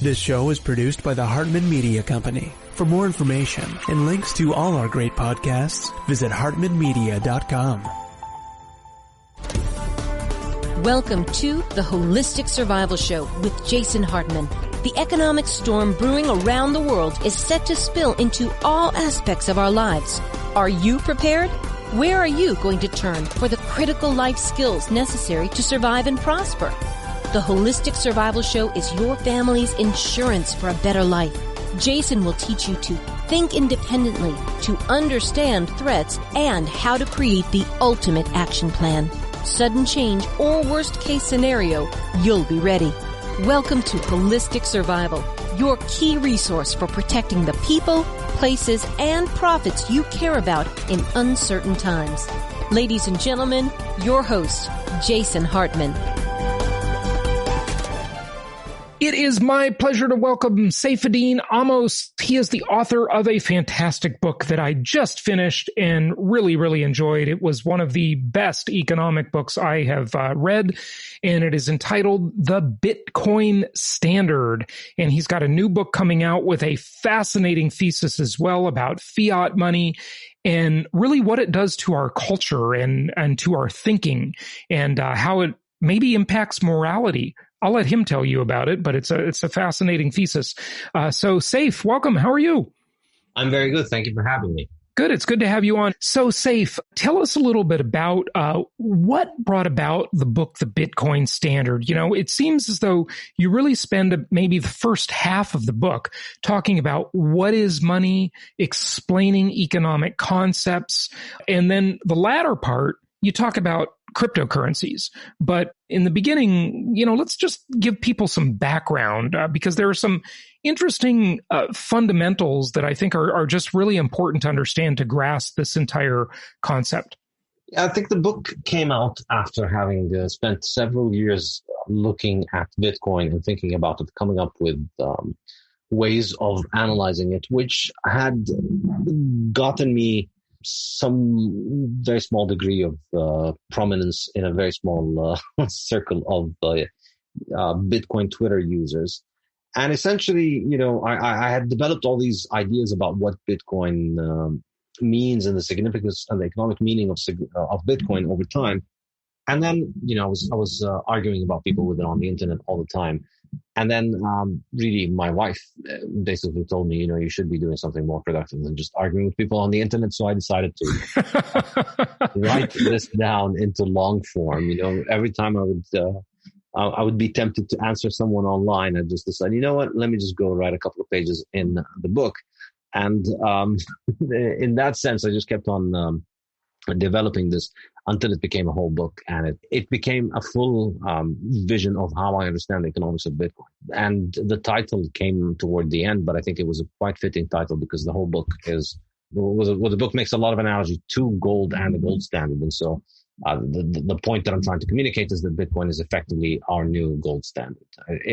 This show is produced by the Hartman Media Company. For more information and links to all our great podcasts, visit hartmanmedia.com. Welcome to the Holistic Survival Show with Jason Hartman. The economic storm brewing around the world is set to spill into all aspects of our lives. Are you prepared? Where are you going to turn for the critical life skills necessary to survive and prosper? The Holistic Survival Show is your family's insurance for a better life. Jason will teach you to think independently, to understand threats, and how to create the ultimate action plan. Sudden change or worst case scenario, you'll be ready. Welcome to Holistic Survival, your key resource for protecting the people, places, and profits you care about in uncertain times. Ladies and gentlemen, your host, Jason Hartman. It is my pleasure to welcome Saifedean Ammous. He is the author of a fantastic book that I just finished and really enjoyed. It was one of the best economic books I have read, and it is entitled The Bitcoin Standard. And he's got a new book coming out with a fascinating thesis as well about fiat money and really what it does to our culture and to our thinking and how it maybe impacts morality. I'll let him tell you about it, but it's a fascinating thesis. So Saif, welcome. How are you? I'm very good. Thank you for having me. Good. It's good to have you on. So Saif, tell us a little bit about what brought about the book, The Bitcoin Standard. You know, it seems as though you really spend maybe the first half of the book talking about what is money, explaining economic concepts, and then the latter part, you talk about cryptocurrencies. But in the beginning, you know, let's just give people some background because there are some interesting fundamentals that I think are just really important to understand to grasp this entire concept. I think the book came out after having spent several years looking at Bitcoin and thinking about it, coming up with ways of analyzing it, which had gotten me some very small degree of prominence in a very small circle of Bitcoin Twitter users. And essentially, you know, I had developed all these ideas about what Bitcoin means and the significance and the economic meaning of Bitcoin over time. And then, you know, I was arguing about people with it on the internet all the time. And then really my wife basically told me, you know, you should be doing something more productive than just arguing with people on the internet. So I decided to write this down into long form. You know, every time I would be tempted to answer someone online, I'd just decide, you know what, let me just go write a couple of pages in the book. And in that sense, I just kept on developing this until it became a whole book, and it became a full vision of how I understand the economics of Bitcoin. And the title came toward the end, but I think it was a quite fitting title because the whole book the book makes a lot of analogy to gold and the gold standard. And so the point that I'm trying to communicate is that Bitcoin is effectively our new gold standard.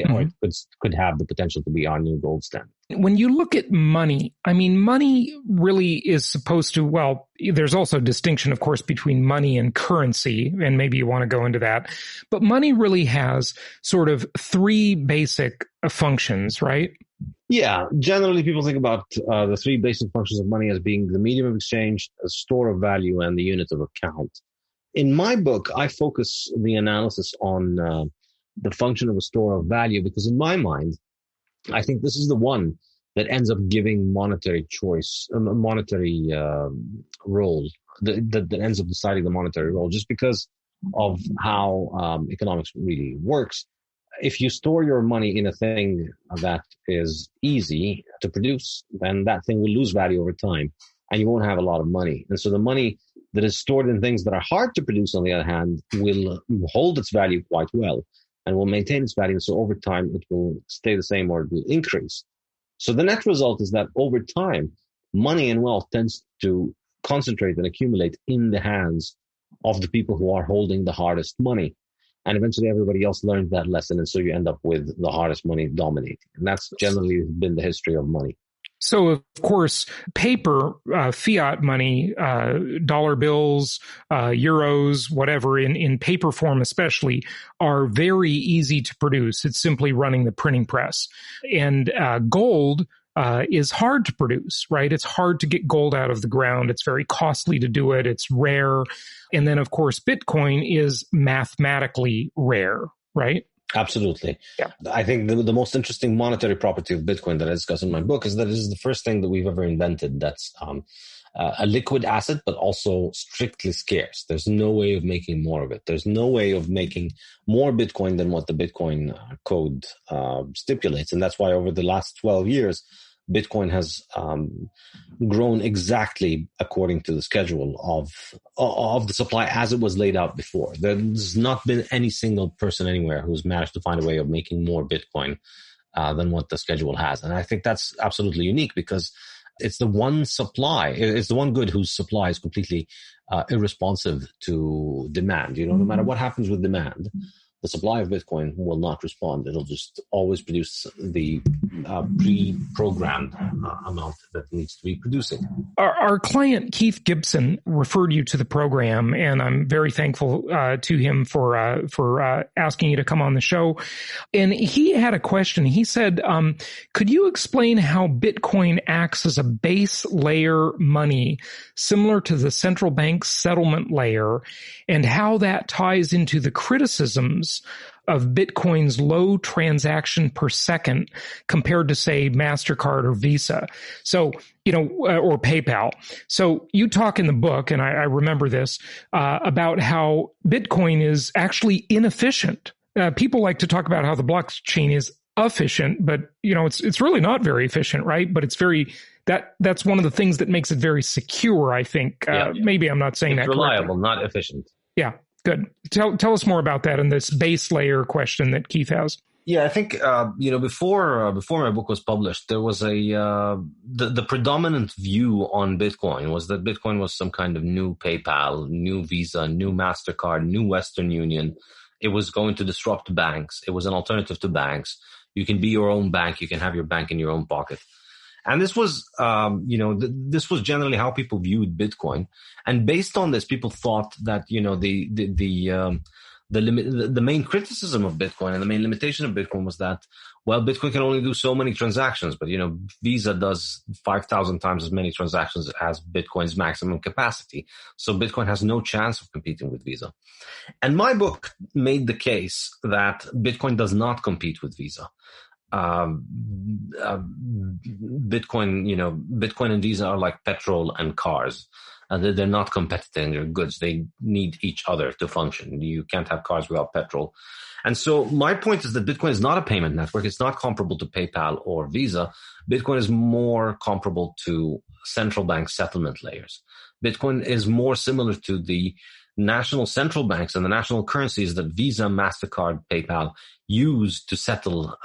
Or it could have the potential to be our new gold standard. When you look at money, I mean, money really is supposed to, well, there's also a distinction, of course, between money and currency, and maybe you want to go into that. But money really has sort of three basic functions, right? Yeah. Generally, people think about the three basic functions of money as being the medium of exchange, a store of value, and the unit of account. In my book, I focus the analysis on the function of a store of value because in my mind, I think this is the one that ends up giving monetary choice, a monetary role, that ends up deciding the monetary role just because of how economics really works. If you store your money in a thing that is easy to produce, then that thing will lose value over time and you won't have a lot of money. And so the money that is stored in things that are hard to produce, on the other hand, will hold its value quite well and will maintain its value. So over time, it will stay the same or it will increase. So the net result is that over time, money and wealth tends to concentrate and accumulate in the hands of the people who are holding the hardest money. And eventually everybody else learns that lesson. And so you end up with the hardest money dominating. And that's generally been the history of money. So, of course, paper, fiat money, dollar bills, euros, whatever, in paper form especially, are very easy to produce. It's simply running the printing press. And gold is hard to produce, right? It's hard to get gold out of the ground. It's very costly to do it. It's rare. And then, of course, Bitcoin is mathematically rare, right? Absolutely. Yeah. I think the most interesting monetary property of Bitcoin that I discuss in my book is that it is the first thing that we've ever invented that's a liquid asset, but also strictly scarce. There's no way of making more of it. There's no way of making more Bitcoin than what the Bitcoin code stipulates. And that's why over the last 12 years, Bitcoin has grown exactly according to the schedule of the supply as it was laid out before. There's not been any single person anywhere who's managed to find a way of making more Bitcoin than what the schedule has. And I think that's absolutely unique because it's the one supply, it's the one good whose supply is completely irresponsive to demand. No matter what happens with demand, the supply of Bitcoin will not respond. It'll just always produce the pre-programmed amount that it needs to be producing. Our client, Keith Gibson, referred you to the program, and I'm very thankful to him for asking you to come on the show. And he had a question. He said, could you explain how Bitcoin acts as a base layer money similar to the central bank's settlement layer, and how that ties into the criticisms of Bitcoin's low transaction per second compared to, say, MasterCard or Visa. So, or PayPal. So you talk in the book, and I remember this, about how Bitcoin is actually inefficient. People like to talk about how the blockchain is efficient, but, it's really not very efficient, right? But it's that's one of the things that makes it very secure, I think. Maybe I'm not saying it's that reliable, correctly. not efficient. Yeah. Good. Tell us more about that and this base layer question that Keith has. Yeah, I think before my book was published, there was the predominant view on Bitcoin was that Bitcoin was some kind of new PayPal, new Visa, new MasterCard, new Western Union. It was going to disrupt banks. It was an alternative to banks. You can be your own bank. You can have your bank in your own pocket. And this was, this was generally how people viewed Bitcoin. And based on this, people thought that, the main criticism of Bitcoin and the main limitation of Bitcoin was that, well, Bitcoin can only do so many transactions, but, Visa does 5,000 times as many transactions as Bitcoin's maximum capacity. So Bitcoin has no chance of competing with Visa. And my book made the case that Bitcoin does not compete with Visa. Bitcoin and Visa are like petrol and cars. They're not competitive in their goods. They need each other to function. You can't have cars without petrol. And so my point is that Bitcoin is not a payment network. It's not comparable to PayPal or Visa. Bitcoin is more comparable to central bank settlement layers. Bitcoin is more similar to the national central banks and the national currencies that Visa, MasterCard, PayPal use to settle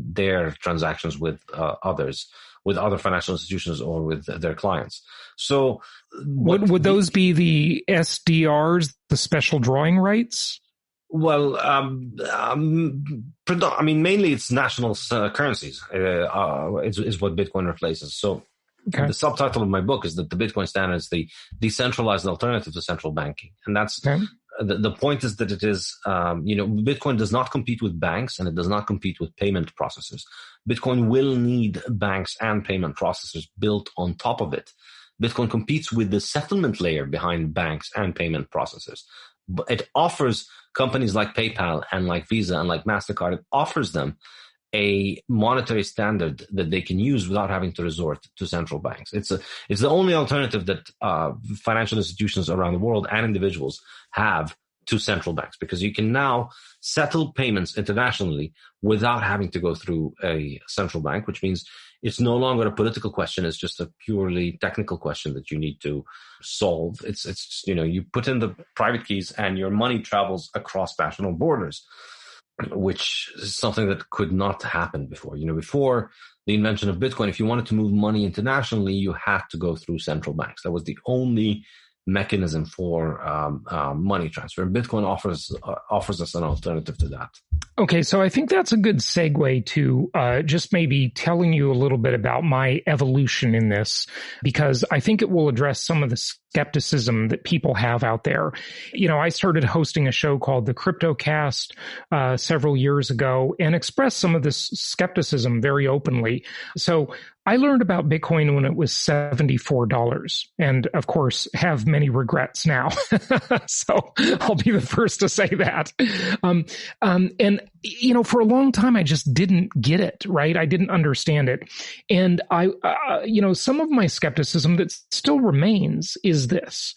their transactions with others, with other financial institutions or with their clients. So would those be the SDRs, the special drawing rights? Well, mainly it's national currencies is what Bitcoin replaces. So the subtitle of my book is that the Bitcoin standard is the decentralized alternative to central banking. And that's the point is that it is, Bitcoin does not compete with banks and it does not compete with payment processors. Bitcoin will need banks and payment processors built on top of it. Bitcoin competes with the settlement layer behind banks and payment processors. But it offers companies like PayPal and like Visa and like MasterCard, it offers them a monetary standard that they can use without having to resort to central banks. It's the only alternative that financial institutions around the world and individuals have to central banks, because you can now settle payments internationally without having to go through a central bank, which means it's no longer a political question. It's just a purely technical question that you need to solve. It's you put in the private keys and your money travels across national borders, which is something that could not happen before. Before the invention of Bitcoin, if you wanted to move money internationally, you had to go through central banks. That was the only mechanism for money transfer. Bitcoin offers us an alternative to that. Okay, so I think that's a good segue to just maybe telling you a little bit about my evolution in this, because I think it will address some of the skepticism that people have out there. You know, I started hosting a show called the CryptoCast several years ago and expressed some of this skepticism very openly. So I learned about Bitcoin when it was $74, and of course have many regrets now. So I'll be the first to say that. And you know, for a long time I just didn't get it, right? I didn't understand it, and you know, some of my skepticism that still remains is this.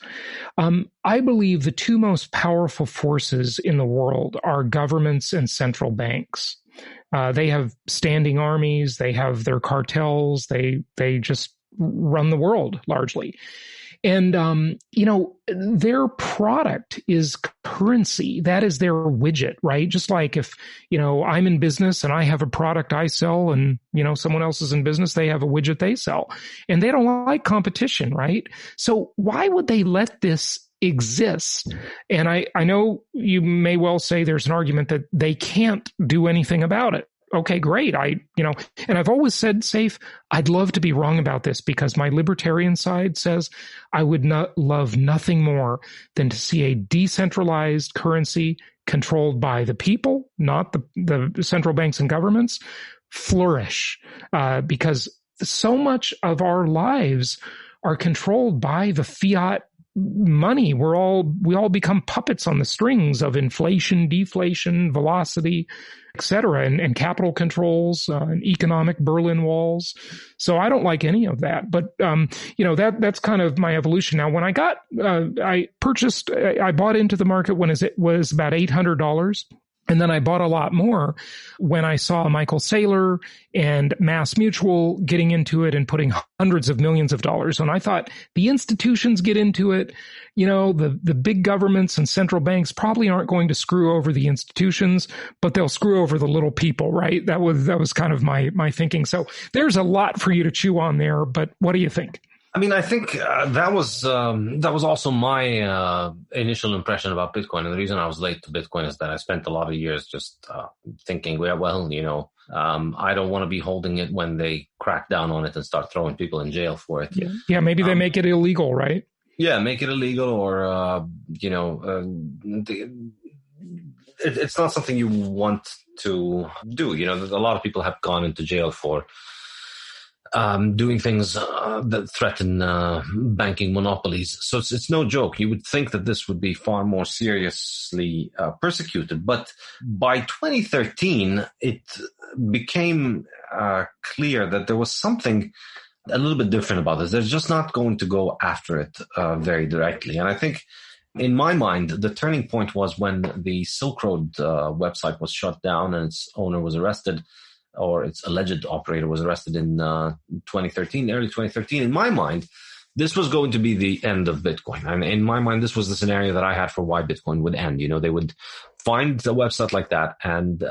I believe the two most powerful forces in the world are governments and central banks. They have standing armies, they have their cartels, they just run the world largely. And, you know, their product is currency. That is their widget, right? Just like if, you know, I'm in business and I have a product I sell and, you know, someone else is in business, they have a widget they sell. And they don't like competition, right? So why would they let this exist? And I know you may well say there's an argument that they can't do anything about it. Okay, great. And I've always said, Saif, I'd love to be wrong about this, because my libertarian side says I would not love nothing more than to see a decentralized currency controlled by the people, not the central banks and governments, flourish, because so much of our lives are controlled by the fiat money. We all become puppets on the strings of inflation, deflation, velocity, etc., and capital controls, and economic Berlin walls. So I don't like any of that. But you know, that's kind of my evolution. Now, when I bought into the market when it was about $800. And then I bought a lot more when I saw Michael Saylor and Mass Mutual getting into it and putting hundreds of millions of dollars. And I thought, the institutions get into it. You know, the big governments and central banks probably aren't going to screw over the institutions, but they'll screw over the little people, right? That was kind of my thinking. So there's a lot for you to chew on there, but what do you think? I mean, I think that was also my initial impression about Bitcoin. And the reason I was late to Bitcoin is that I spent a lot of years just thinking, well, you know, I don't want to be holding it when they crack down on it and start throwing people in jail for it. Yeah, maybe they make it illegal, right? Yeah, make it illegal, or, you know, it's not something you want to do. You know, a lot of people have gone into jail for doing things that threaten banking monopolies. So it's no joke. You would think that this would be far more seriously persecuted. But by 2013, it became clear that there was something a little bit different about this. They're just not going to go after it very directly. And I think, in my mind, the turning point was when the Silk Road website was shut down and its owner was arrested, or its alleged operator was arrested in 2013, early 2013. In my mind, this was going to be the end of Bitcoin. And in my mind, this was the scenario that I had for why Bitcoin would end. You know, they would find a website like that and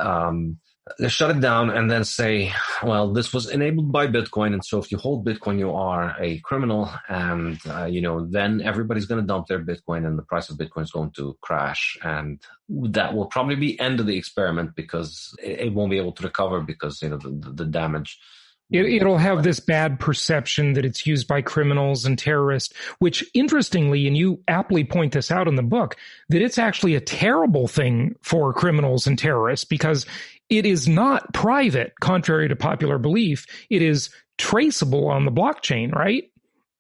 shut it down and then say, well, this was enabled by Bitcoin. And so if you hold Bitcoin, you are a criminal. And, you know, then everybody's going to dump their Bitcoin and the price of Bitcoin is going to crash. And that will probably be end of the experiment, because it won't be able to recover, because, you know, the damage. It'll have this bad perception that it's used by criminals and terrorists, which, interestingly, and you aptly point this out in the book, that it's actually a terrible thing for criminals and terrorists, because it is not private, contrary to popular belief. It is traceable on the blockchain, right?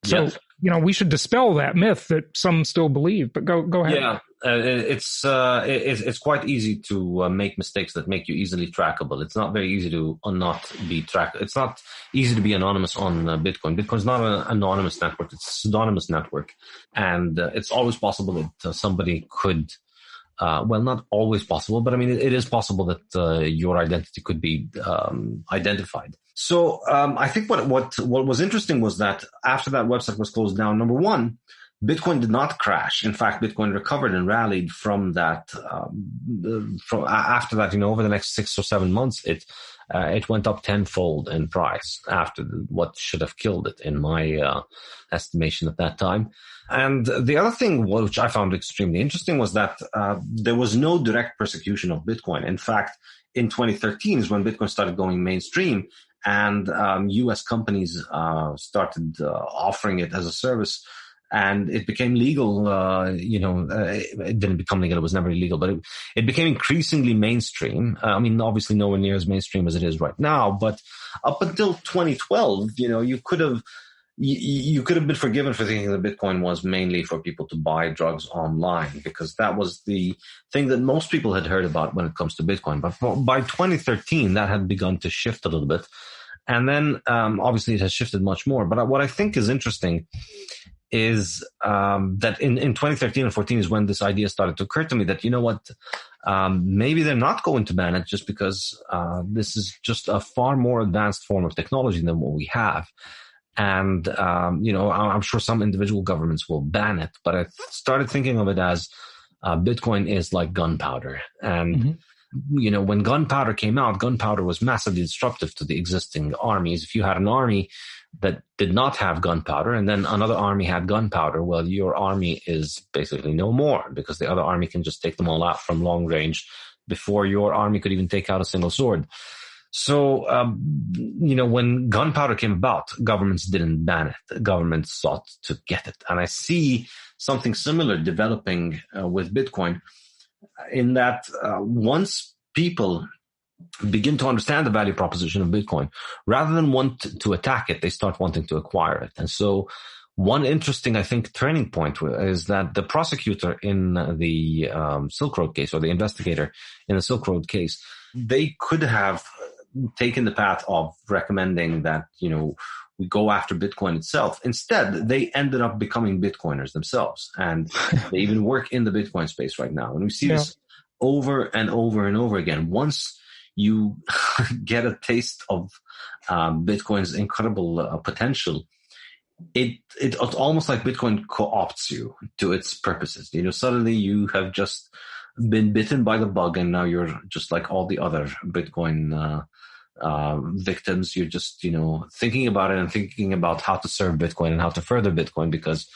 So, yes. You know, we should dispel that myth that some still believe, but go ahead. Yeah. It's quite easy to make mistakes that make you easily trackable. It's not very easy to not be tracked. It's not easy to be anonymous on Bitcoin. Bitcoin's not an anonymous network. It's a pseudonymous network. And it's always possible that somebody could, well, not always possible, but I mean, it is possible that your identity could be identified. So I think what was interesting was that after that website was closed down, number one, Bitcoin did not crash. In fact, Bitcoin recovered and rallied from that. From after that, you know, over the next 6 or 7 months, it it went up tenfold in price after what should have killed it, in my estimation at that time. And the other thing, which I found extremely interesting, was that there was no direct persecution of Bitcoin. In fact, in 2013 is when Bitcoin started going mainstream, and U.S. companies started offering it as a service. And it became legal, it didn't become legal, it was never illegal, but it became increasingly mainstream. I mean, obviously nowhere near as mainstream as it is right now, but up until 2012, you could have been forgiven for thinking that Bitcoin was mainly for people to buy drugs online, because that was the thing that most people had heard about when it comes to Bitcoin. But by 2013, that had begun to shift a little bit. And then, obviously it has shifted much more. But what I think is interesting is that in 2013 and 14 is when this idea started to occur to me that, maybe they're not going to ban it just because this is just a far more advanced form of technology than what we have. And, I'm sure some individual governments will ban it, but I started thinking of it as Bitcoin is like gunpowder. And, when gunpowder came out, gunpowder was massively disruptive to the existing armies. If you had an army that did not have gunpowder and then another army had gunpowder, well, your army is basically no more, because the other army can just take them all out from long range before your army could even take out a single sword. So, when gunpowder came about, governments didn't ban it. Governments sought to get it. And I see something similar developing with Bitcoin, in that once people begin to understand the value proposition of Bitcoin, rather than want to attack it, they start wanting to acquire it. And so one interesting, I think, turning point is that the prosecutor in the Silk Road case, or the investigator in the Silk Road case, they could have taken the path of recommending that, we go after Bitcoin itself. Instead, they ended up becoming Bitcoiners themselves. And they even work in the Bitcoin space right now. And we see this over and over and over again. Once you get a taste of Bitcoin's incredible potential, it's almost like Bitcoin co-opts you to its purposes. Suddenly you have just been bitten by the bug, and now you're just like all the other Bitcoin victims. You're just, thinking about it and thinking about how to serve Bitcoin and how to further Bitcoin, because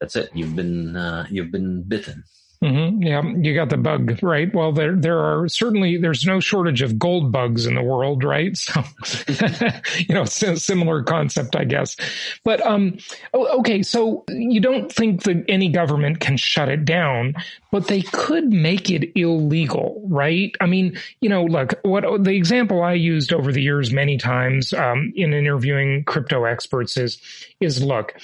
that's it. You've been bitten. Mm-hmm. Yeah, you got the bug, right? Well, there's no shortage of gold bugs in the world, right? So, similar concept, I guess. But, okay, so you don't think that any government can shut it down, but they could make it illegal, right? I mean, look, what the example I used over the years many times, in interviewing crypto experts is look,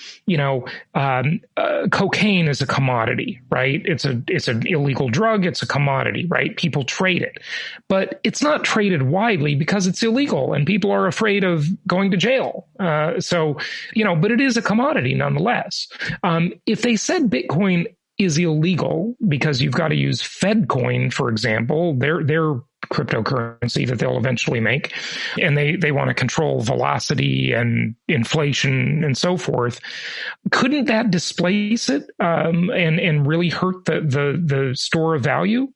cocaine is a commodity, right? It's an illegal drug. It's a commodity, right? People trade it, but it's not traded widely because it's illegal and people are afraid of going to jail. But it is a commodity nonetheless. If they said Bitcoin is illegal because you've got to use FedCoin, for example, their cryptocurrency that they'll eventually make, and they want to control velocity and inflation and so forth, couldn't that displace it and really hurt the store of value?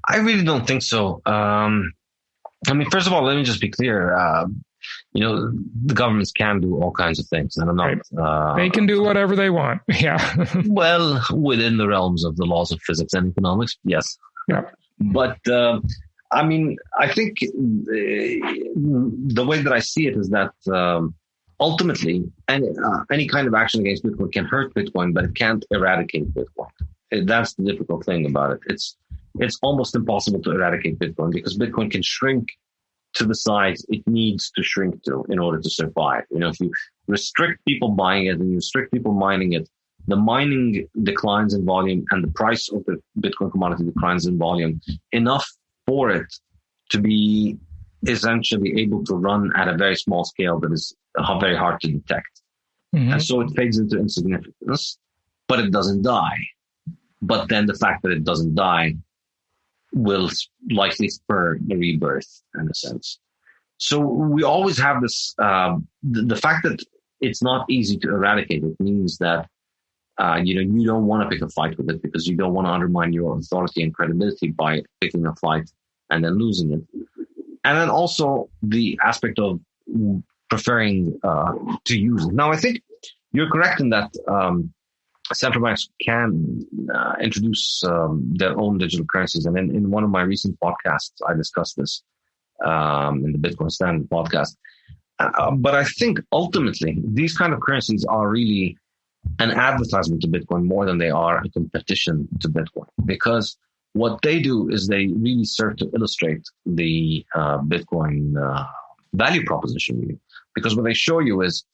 I really don't think so. First of all, let me just be clear. The governments can do all kinds of things, and I'm not. Right. They can do whatever they want. Yeah. Well, within the realms of the laws of physics and economics, yes. Yeah. But I think the way that I see it is that ultimately, any kind of action against Bitcoin can hurt Bitcoin, but it can't eradicate Bitcoin. That's the difficult thing about it. It's almost impossible to eradicate Bitcoin, because Bitcoin can shrink to the size it needs to shrink to in order to survive. If you restrict people buying it and you restrict people mining it, the mining declines in volume and the price of the Bitcoin commodity declines in volume enough for it to be essentially able to run at a very small scale that is very hard to detect. Mm-hmm. And so it fades into insignificance, but it doesn't die. But then the fact that it doesn't die will likely spur the rebirth, in a sense. So we always have this, the fact that it's not easy to eradicate it means that, you don't want to pick a fight with it, because you don't want to undermine your authority and credibility by picking a fight and then losing it. And then also the aspect of preferring to use it. Now, I think you're correct in that central banks can introduce their own digital currencies. And in one of my recent podcasts, I discussed this in the Bitcoin Standard podcast. But I think ultimately these kind of currencies are really an advertisement to Bitcoin more than they are a competition to Bitcoin, because what they do is they really serve to illustrate the Bitcoin value proposition really. Because what they show you is,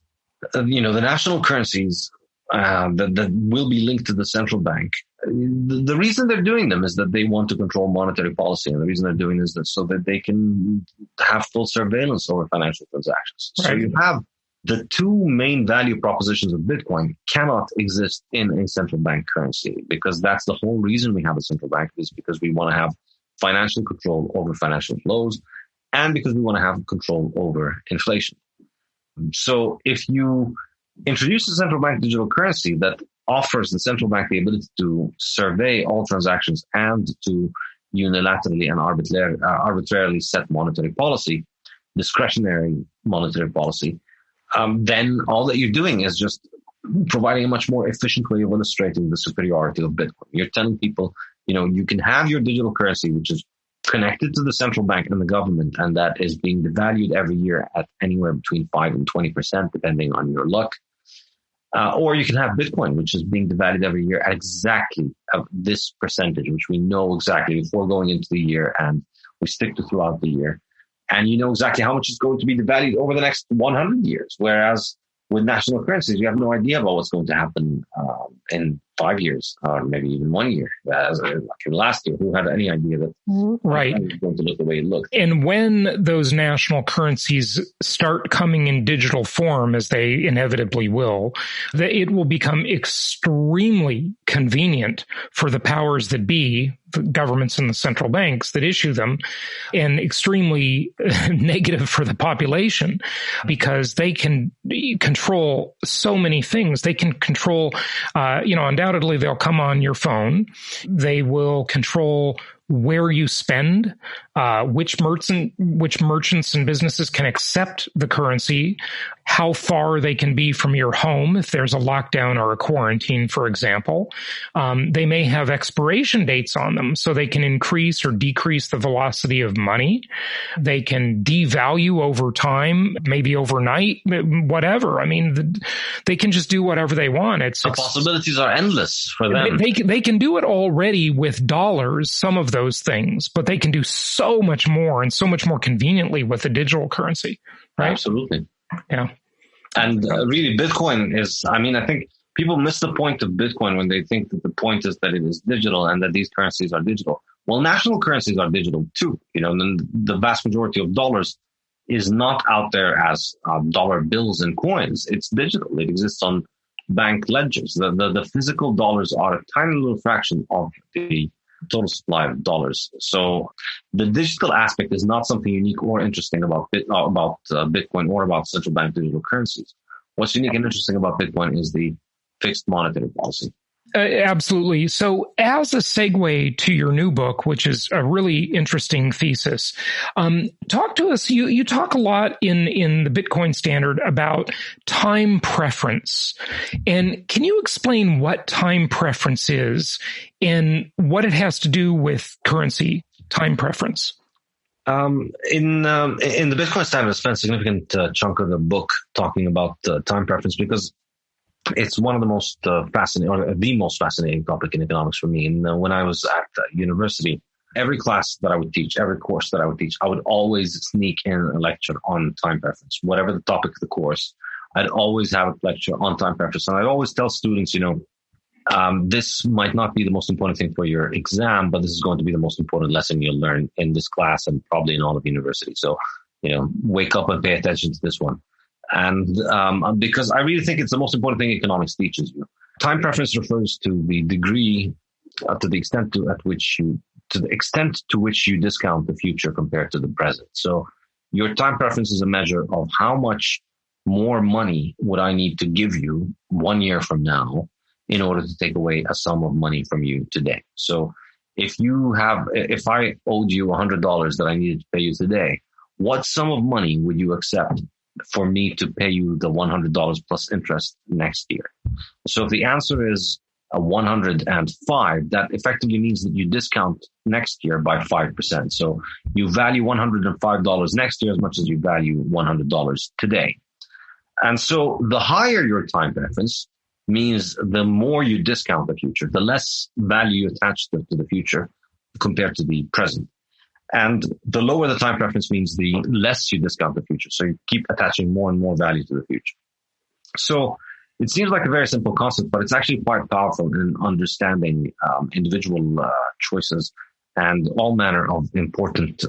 the national currencies that will be linked to the central bank. The reason they're doing them is that they want to control monetary policy. And the reason they're doing this is so that they can have full surveillance over financial transactions. Right. So you have the two main value propositions of Bitcoin cannot exist in a central bank currency, because that's the whole reason we have a central bank, is because we want to have financial control over financial flows and because we want to have control over inflation. So if you introduce a central bank digital currency that offers the central bank the ability to survey all transactions and to unilaterally and arbitrarily set monetary policy, discretionary monetary policy, then all that you're doing is just providing a much more efficient way of illustrating the superiority of Bitcoin. You're telling people, you can have your digital currency, which is connected to the central bank and the government, and that is being devalued every year at anywhere between 5 and 20%, depending on your luck. Or you can have Bitcoin, which is being devalued every year at exactly this percentage, which we know exactly before going into the year, and we stick to throughout the year. And you know exactly how much is going to be devalued over the next 100 years. Whereas with national currencies, you have no idea about what's going to happen in 5 years, or maybe even 1 year. Like in last year, who had any idea that right. It was going to look the way it looked? And when those national currencies start coming in digital form, as they inevitably will, it will become extremely convenient for the powers that be, the governments and the central banks that issue them, and extremely negative for the population, because they can control so many things. They can control, undoubtedly they'll come on your phone. They will control where you spend, which merchants and businesses can accept the currency, how far they can be from your home if there's a lockdown or a quarantine, for example. They may have expiration dates on them, so they can increase or decrease the velocity of money. They can devalue over time, maybe overnight, whatever. I mean, they can just do whatever they want. The possibilities are endless for them. They can do it already with dollars, some of those things, but they can do so much more and so much more conveniently with the digital currency, right? Absolutely. Yeah. And really, Bitcoin is, I think people miss the point of Bitcoin when they think that the point is that it is digital and that these currencies are digital. Well, national currencies are digital too. And the vast majority of dollars is not out there as dollar bills and coins. It's digital. It exists on bank ledgers. The physical dollars are a tiny little fraction of the total supply of dollars. So the digital aspect is not something unique or interesting about Bitcoin or about central bank digital currencies. What's unique and interesting about Bitcoin is the fixed monetary policy. Absolutely. So as a segue to your new book, which is a really interesting thesis, talk to us. You talk a lot in the Bitcoin Standard about time preference. And can you explain what time preference is and what it has to do with currency time preference? In the Bitcoin Standard, I spent a significant chunk of the book talking about time preference because it's one of the most fascinating, or the most fascinating topic in economics for me. And when I was at university, every class that I would teach, every course that I would teach, I would always sneak in a lecture on time preference. Whatever the topic of the course, I'd always have a lecture on time preference. And I'd always tell students, this might not be the most important thing for your exam, but this is going to be the most important lesson you'll learn in this class and probably in all of university. So, wake up and pay attention to this one. And because I really think it's the most important thing economics teaches you. Time preference refers to the degree, to the extent to which you discount the future compared to the present. So your time preference is a measure of how much more money would I need to give you 1 year from now in order to take away a sum of money from you today. So if I owed you $100 that I needed to pay you today, what sum of money would you accept for me to pay you the $100 plus interest next year? So if the answer is 105, that effectively means that you discount next year by 5%. So you value $105 next year as much as you value $100 today. And so the higher your time preference means the more you discount the future, the less value you attach to the future compared to the present. And the lower the time preference means the less you discount the future. So you keep attaching more and more value to the future. So it seems like a very simple concept, but it's actually quite powerful in understanding individual choices and all manner of important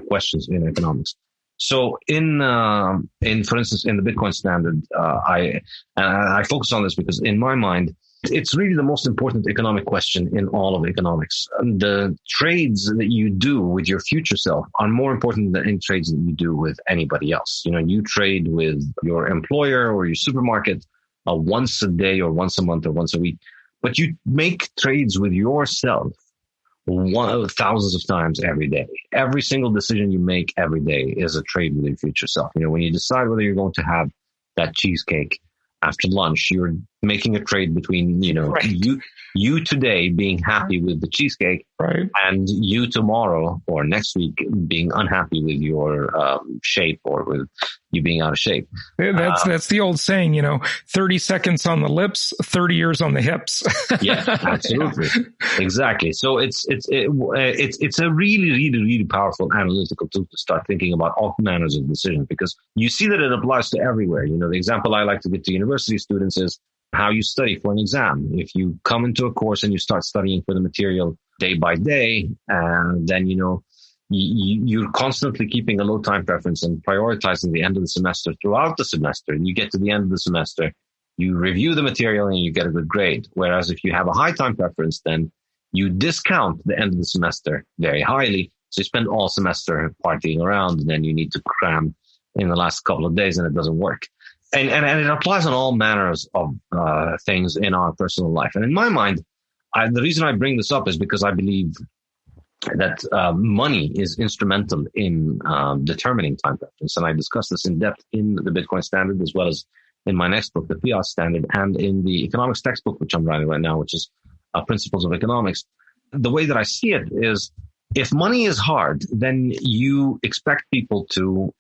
questions in economics. So for instance, in the Bitcoin standard, I focus on this because in my mind, it's really the most important economic question in all of economics. The trades that you do with your future self are more important than any trades that you do with anybody else. You know, you trade with your employer or your supermarket once a day or once a month or once a week, but you make trades with yourself thousands of times every day. Every single decision you make every day is a trade with your future self. You know, when you decide whether you're going to have that cheesecake after lunch, you're making a trade between, you know, right. you today being happy with the cheesecake, right, and you tomorrow or next week being unhappy with your shape or with you being out of shape. That's the old saying, you know, 30 seconds on the lips, 30 years on the hips. Yeah, absolutely. Yeah. Exactly. So it's a really powerful analytical tool to start thinking about all manners of decisions, because you see that it applies to everywhere. You know, the example I like to give to university students is how you study for an exam. If you come into a course and you start studying for the material day by day, and then, you know, you're constantly keeping a low time preference and prioritizing the end of the semester throughout the semester. And you get to the end of the semester, you review the material and you get a good grade. Whereas if you have a high time preference, then you discount the end of the semester very highly. So you spend all semester partying around, and then you need to cram in the last couple of days, and it doesn't work. And it applies on all manners of things in our personal life. And in my mind, the reason I bring this up is because I believe that money is instrumental in determining time preference. And I discuss this in depth in the Bitcoin standard, as well as in my next book, the Fiat standard, and in the economics textbook, which I'm writing right now, which is Principles of Economics. The way that I see it is, if money is hard, then you expect people to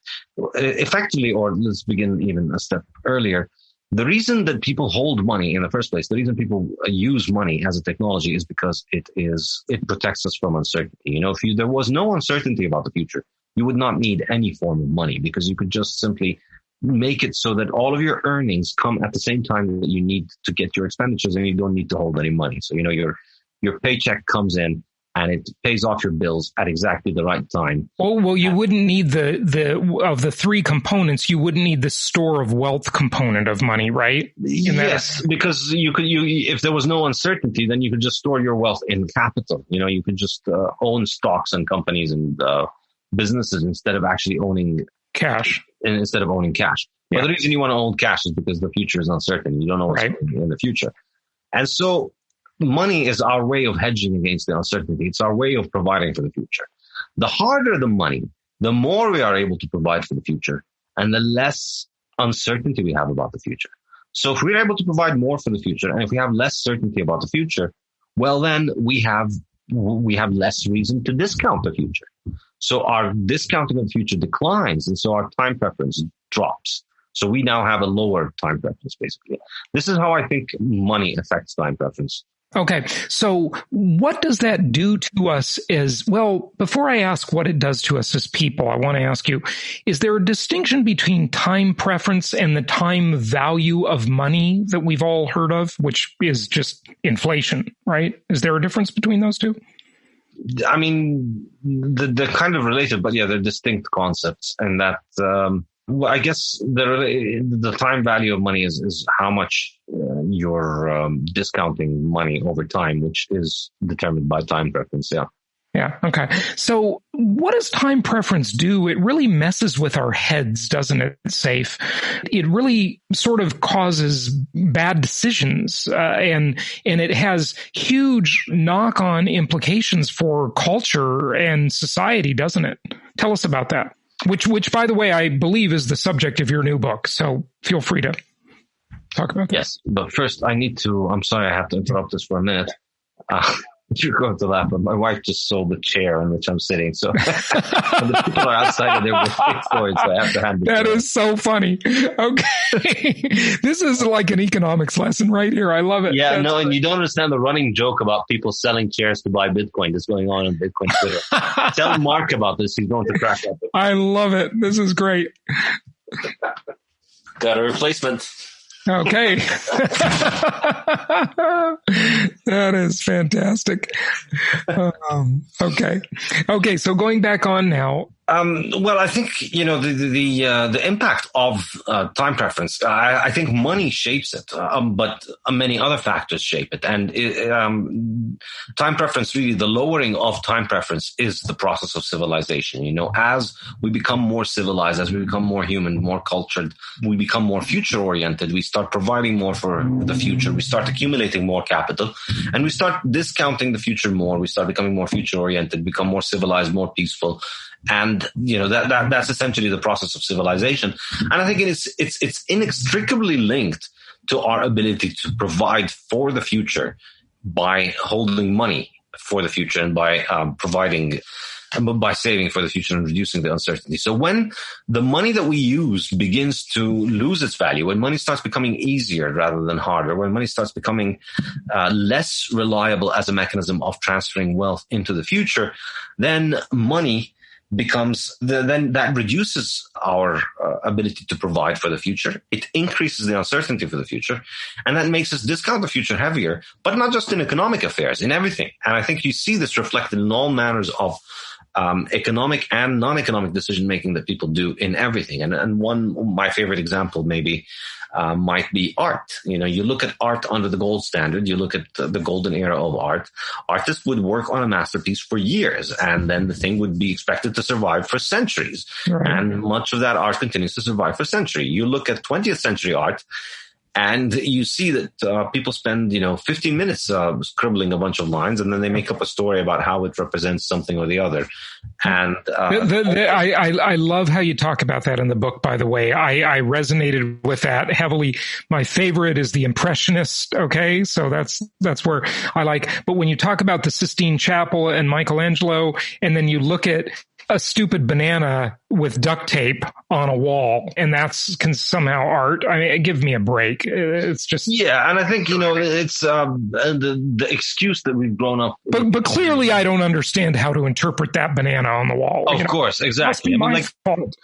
effectively, or let's begin even a step earlier, the reason that people hold money in the first place, the reason people use money as a technology is because it protects us from uncertainty. You know, if there was no uncertainty about the future, you would not need any form of money, because you could just simply make it so that all of your earnings come at the same time that you need to get your expenditures, and you don't need to hold any money. So, you know, your paycheck comes in and it pays off your bills at exactly the right time. Oh, well, you wouldn't need of the three components, you wouldn't need the store of wealth component of money, right? Yes, because if there was no uncertainty, then you could just store your wealth in capital. You know, you could just own stocks and companies and businesses instead of actually owning cash. And instead of owning cash. Yeah. But the reason you want to own cash is because the future is uncertain. You don't know what's in the future. And so money is our way of hedging against the uncertainty. It's our way of providing for the future. The harder the money, the more we are able to provide for the future, and the less uncertainty we have about the future. So if we're able to provide more for the future, and if we have less certainty about the future, well, then we have less reason to discount the future. So our discounting of the future declines, and so our time preference drops. So we now have a lower time preference, basically. This is how I think money affects time preference. Okay. So what does that do to us before I ask what it does to us as people, I want to ask you, is there a distinction between time preference and the time value of money that we've all heard of, which is just inflation, right? Is there a difference between those two? I mean, they're kind of related, but yeah, they're distinct concepts. And that, I guess the time value of money is how much you're discounting money over time, which is determined by time preference. Yeah. Yeah. Okay. So what does time preference do? It really messes with our heads, doesn't it, Saif? It really sort of causes bad decisions, and it has huge knock-on implications for culture and society, doesn't it? Tell us about that. Which, by the way, I believe is the subject of your new book. So feel free to talk about that. Yes, but first I'm sorry I have to interrupt this for a minute. You're going to laugh, but my wife just sold the chair in which I'm sitting. So the people are outside of there with big stories, so I have to hand it That is so funny. Okay. This is like an economics lesson right here. I love it. Yeah, and you don't understand the running joke about people selling chairs to buy Bitcoin that's going on Bitcoin Twitter. Tell Mark about this. He's going to crack up. I love it. This is great. Got a replacement. Okay. That is fantastic. Okay. So going back on now. Well, I think, the impact of time preference, I think money shapes it, but many other factors shape it. And time preference, really, the lowering of time preference is the process of civilization. As we become more civilized, as we become more human, more cultured, we become more future oriented. We start providing more for the future. We start accumulating more capital, and we start discounting the future more. We start becoming more future oriented, become more civilized, more peaceful. And, that's essentially the process of civilization. And I think it's inextricably linked to our ability to provide for the future by holding money for the future and by by saving for the future and reducing the uncertainty. So when the money that we use begins to lose its value, when money starts becoming easier rather than harder, when money starts becoming less reliable as a mechanism of transferring wealth into the future, then money becomes then that reduces our ability to provide for the future. It increases the uncertainty for the future, and that makes us discount the future heavier, but not just in economic affairs, in everything. And I think you see this reflected in all manners of economic and non-economic decision making that people do in everything. And my favorite example maybe might be art. You look at art under the gold standard, you look at the golden era of art. Artists would work on a masterpiece for years, and then the thing would be expected to survive for centuries. Right. And much of that art continues to survive for centuries. You look at 20th century art, and you see that people spend, 15 minutes scribbling a bunch of lines, and then they make up a story about how it represents something or the other. And I love how you talk about that in the book, by the way. I resonated with that heavily. My favorite is the Impressionist. Okay. So that's where I like. But when you talk about the Sistine Chapel and Michelangelo, and then you look at a stupid banana with duct tape on a wall, and that's somehow art. I mean, give me a break. It's just and I think it's the excuse that we've grown up. But clearly, I don't understand how to interpret that banana on the wall. Of course, exactly. Fault.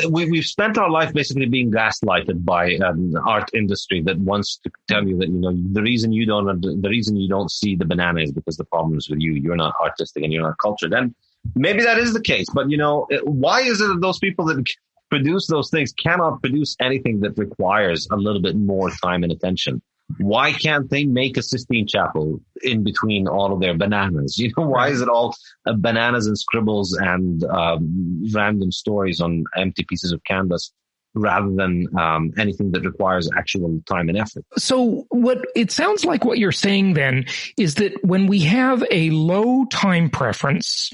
We've spent our life basically being gaslighted by an art industry that wants to tell you that the reason you don't see the banana is because the problem is with you. You're not artistic and you're not cultured. And maybe that is the case, but why is it that those people that produce those things cannot produce anything that requires a little bit more time and attention? Why can't they make a Sistine Chapel in between all of their bananas? Why is it all bananas and scribbles and random stories on empty pieces of canvas rather than anything that requires actual time and effort? So what it sounds like what you're saying then is that when we have a low time preference,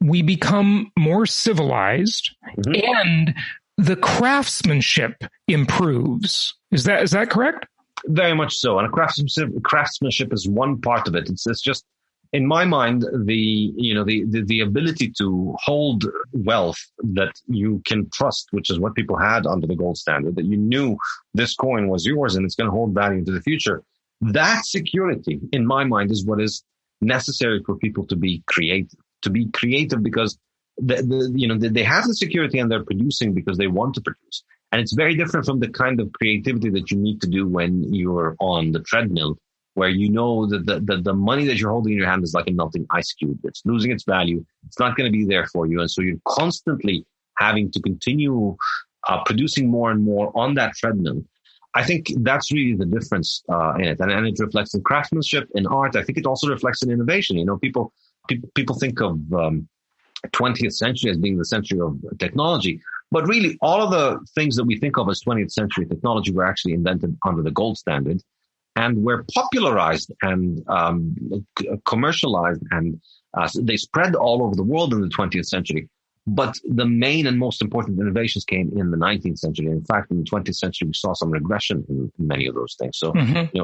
we become more civilized, and the craftsmanship improves. Is that correct? Very much so. And craftsmanship is one part of it. It's just, in my mind, the ability to hold wealth that you can trust, which is what people had under the gold standard, that you knew this coin was yours and it's going to hold value into the future. That security, in my mind, is what is necessary for people to be creative. To be creative because they have the security and they're producing because they want to produce. And it's very different from the kind of creativity that you need to do when you're on the treadmill, where you know that the money that you're holding in your hand is like a melting ice cube. It's losing its value. It's not going to be there for you. And so you're constantly having to continue producing more and more on that treadmill. I think that's really the difference in it. And it reflects in craftsmanship, in art. I think it also reflects in innovation. People think of 20th century as being the century of technology. But really, all of the things that we think of as 20th century technology were actually invented under the gold standard and were popularized and commercialized, and they spread all over the world in the 20th century But the main and most important innovations came in the 19th century. In fact, in the 20th century, we saw some regression in many of those things. So,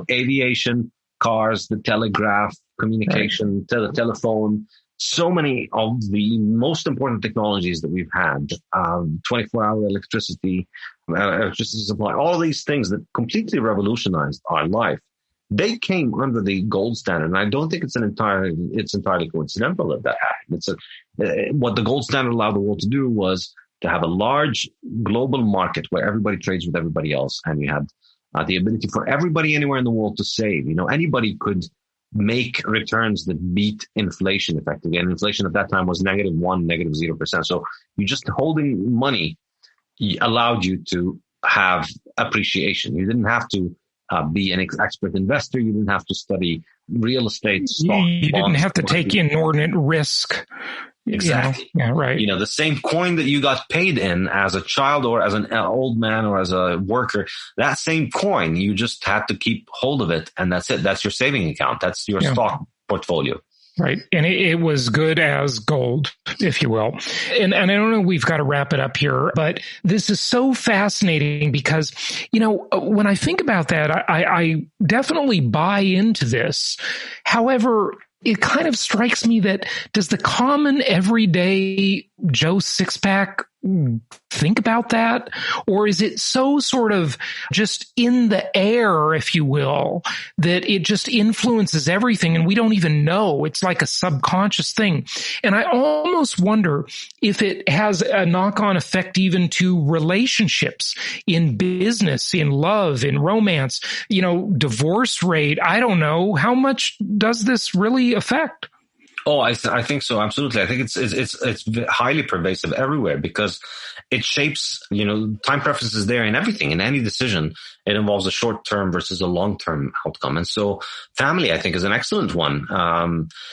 aviation, cars, the telegraph, communication, the telephone, so many of the most important technologies that we've had, 24-hour electricity supply, all these things that completely revolutionized our life, they came under the gold standard. And I don't think it's entirely coincidental that happened. What the gold standard allowed the world to do was to have a large global market where everybody trades with everybody else. And you had the ability for everybody anywhere in the world to save. Anybody could make returns that beat inflation effectively. And inflation at that time was -1%, -0%. So you just holding money allowed you to have appreciation. You didn't have to be an expert investor. You didn't have to study real estate, stock, you didn't have to take inordinate risk. Exactly. Yeah, right. The same coin that you got paid in as a child or as an old man or as a worker, that same coin, you just had to keep hold of it. And that's it. That's your saving account. That's your stock portfolio. Right. And it was good as gold, if you will. And I don't know, we've got to wrap it up here, but this is so fascinating because, when I think about that, I definitely buy into this. However, it kind of strikes me that does the common everyday Joe Sixpack think about that? Or is it so sort of just in the air, if you will, that it just influences everything and we don't even know? It's like a subconscious thing. And I almost wonder if it has a knock-on effect even to relationships in business, in love, in romance, divorce rate. I don't know. How much does this really affect? Oh, I think so. Absolutely. I think it's highly pervasive everywhere because it shapes, time preference is there in everything. In any decision, it involves a short-term versus a long-term outcome. And so family, I think, is an excellent one.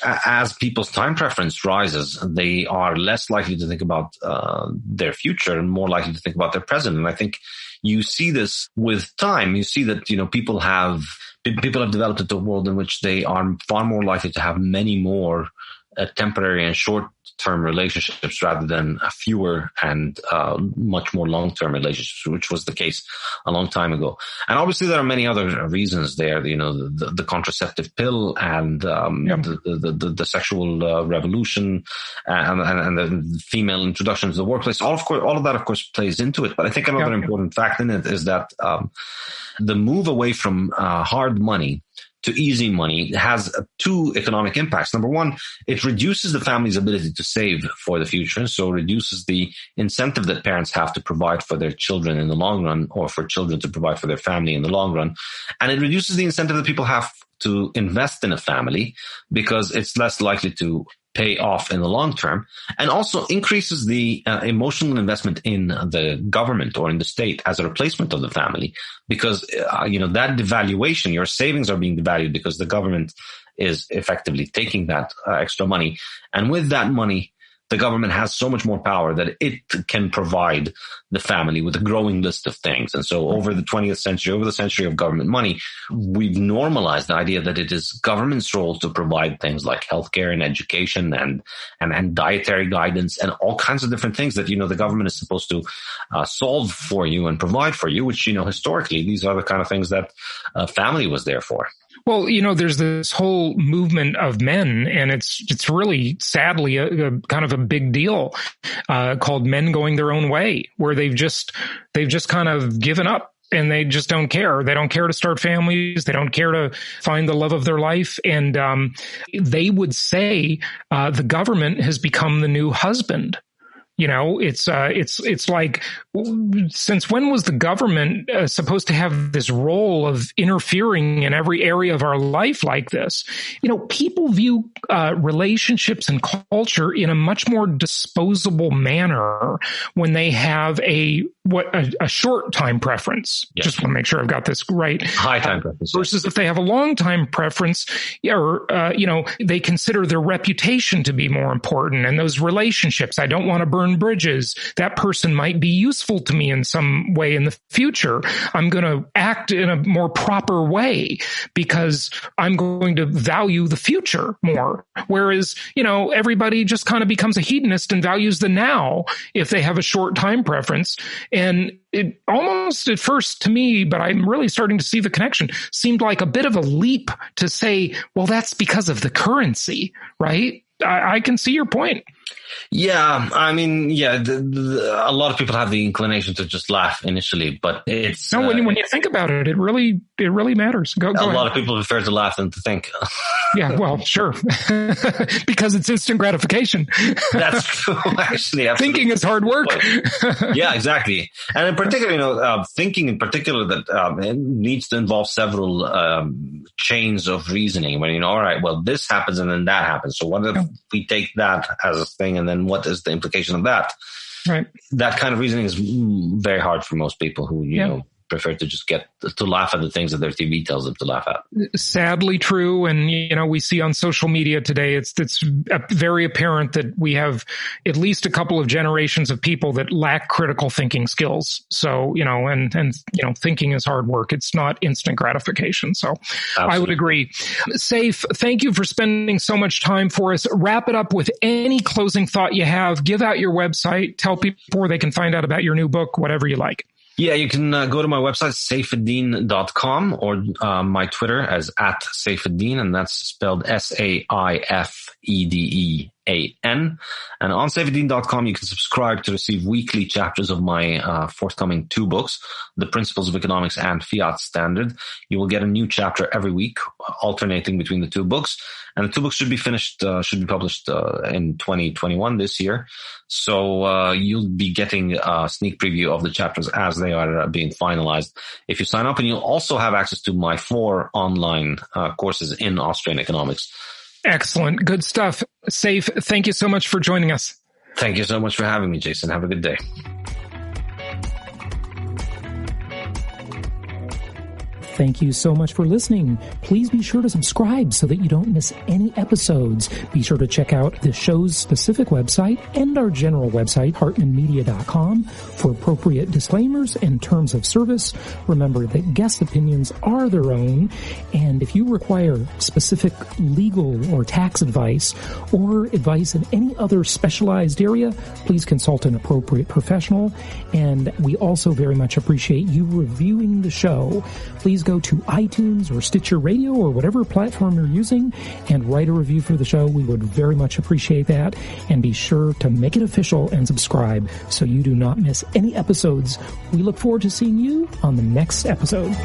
As people's time preference rises, they are less likely to think about their future and more likely to think about their present. And I think you see this with time. You see that, people have developed into a world in which they are far more likely to have many more temporary and short-term relationships rather than fewer and much more long-term relationships, which was the case a long time ago. And obviously there are many other reasons there, the contraceptive pill and the sexual revolution and the female introduction to the workplace. All of that, of course, plays into it. But I think another important fact in it is that the move away from hard money to easy money has two economic impacts. Number one, it reduces the family's ability to save for the future. So it reduces the incentive that parents have to provide for their children in the long run or for children to provide for their family in the long run. And it reduces the incentive that people have to invest in a family because it's less likely to pay off in the long term, and also increases the emotional investment in the government or in the state as a replacement of the family, because that devaluation, your savings are being devalued because the government is effectively taking that extra money, and with that money, the government has so much more power that it can provide the family with a growing list of things. And so over the 20th century, over the century of government money, we've normalized the idea that it is government's role to provide things like healthcare and education and dietary guidance and all kinds of different things that, the government is supposed to solve for you and provide for you, which, historically, these are the kind of things that family was there for. Well, there's this whole movement of men, and it's really sadly a kind of a big deal called men going their own way, where they've just kind of given up and they just don't care. They don't care to start families. They don't care to find the love of their life. And they would say the government has become the new husband. It's like, since when was the government supposed to have this role of interfering in every area of our life like this? People view relationships and culture in a much more disposable manner when they have a a short time preference. Yes. Just want to make sure I've got this right. High time preference. Versus if they have a long time preference, or, they consider their reputation to be more important and those relationships. I don't want to burn bridges. That person might be useful to me in some way in the future. I'm going to act in a more proper way because I'm going to value the future more. Whereas, everybody just kind of becomes a hedonist and values the now if they have a short time preference. And it almost at first to me, but I'm really starting to see the connection, seemed like a bit of a leap to say, well, that's because of the currency, right? I can see your point. Yeah, I mean, a lot of people have the inclination to just laugh initially, but it's no. When you think about it, it really matters. Go a ahead. lot of people prefer to laugh than to think. Yeah, well, sure, because it's instant gratification. That's true. Actually, absolutely. Thinking is hard work. Yeah, exactly. And in particular, thinking in particular that it needs to involve several chains of reasoning. When all right, well, this happens and then that happens. So what if we take that as a thing, and then what is the implication of that? Right. That kind of reasoning is very hard for most people who prefer to just get to laugh at the things that their TV tells them to laugh at. Sadly true. And, we see on social media today, it's very apparent that we have at least a couple of generations of people that lack critical thinking skills. So, and thinking is hard work. It's not instant gratification. So absolutely. I would agree. Saif, thank you for spending so much time for us. Wrap it up with any closing thought you have. Give out your website. Tell people where they can find out about your new book, whatever you like. Yeah, you can go to my website, Saifedean.com, or my Twitter as @Saifedean, and that's spelled Saifedean. And on Saifedean.com, you can subscribe to receive weekly chapters of my forthcoming 2 books, The Principles of Economics and Fiat Standard. You will get a new chapter every week, alternating between the 2 books. And the 2 books should be published in 2021 this year. So you'll be getting a sneak preview of the chapters as they are being finalized if you sign up. And you'll also have access to my 4 online courses in Austrian economics. Excellent. Good stuff. Saif, thank you so much for joining us. Thank you so much for having me, Jason. Have a good day. Thank you so much for listening. Please be sure to subscribe so that you don't miss any episodes. Be sure to check out the show's specific website and our general website, hartmanmedia.com, for appropriate disclaimers and terms of service. Remember that guest opinions are their own, and if you require specific legal or tax advice or advice in any other specialized area, please consult an appropriate professional. And we also very much appreciate you reviewing the show. Please go to iTunes or Stitcher Radio or whatever platform you're using and write a review for the show. We would very much appreciate that. And be sure to make it official and subscribe so you do not miss any episodes. We look forward to seeing you on the next episode.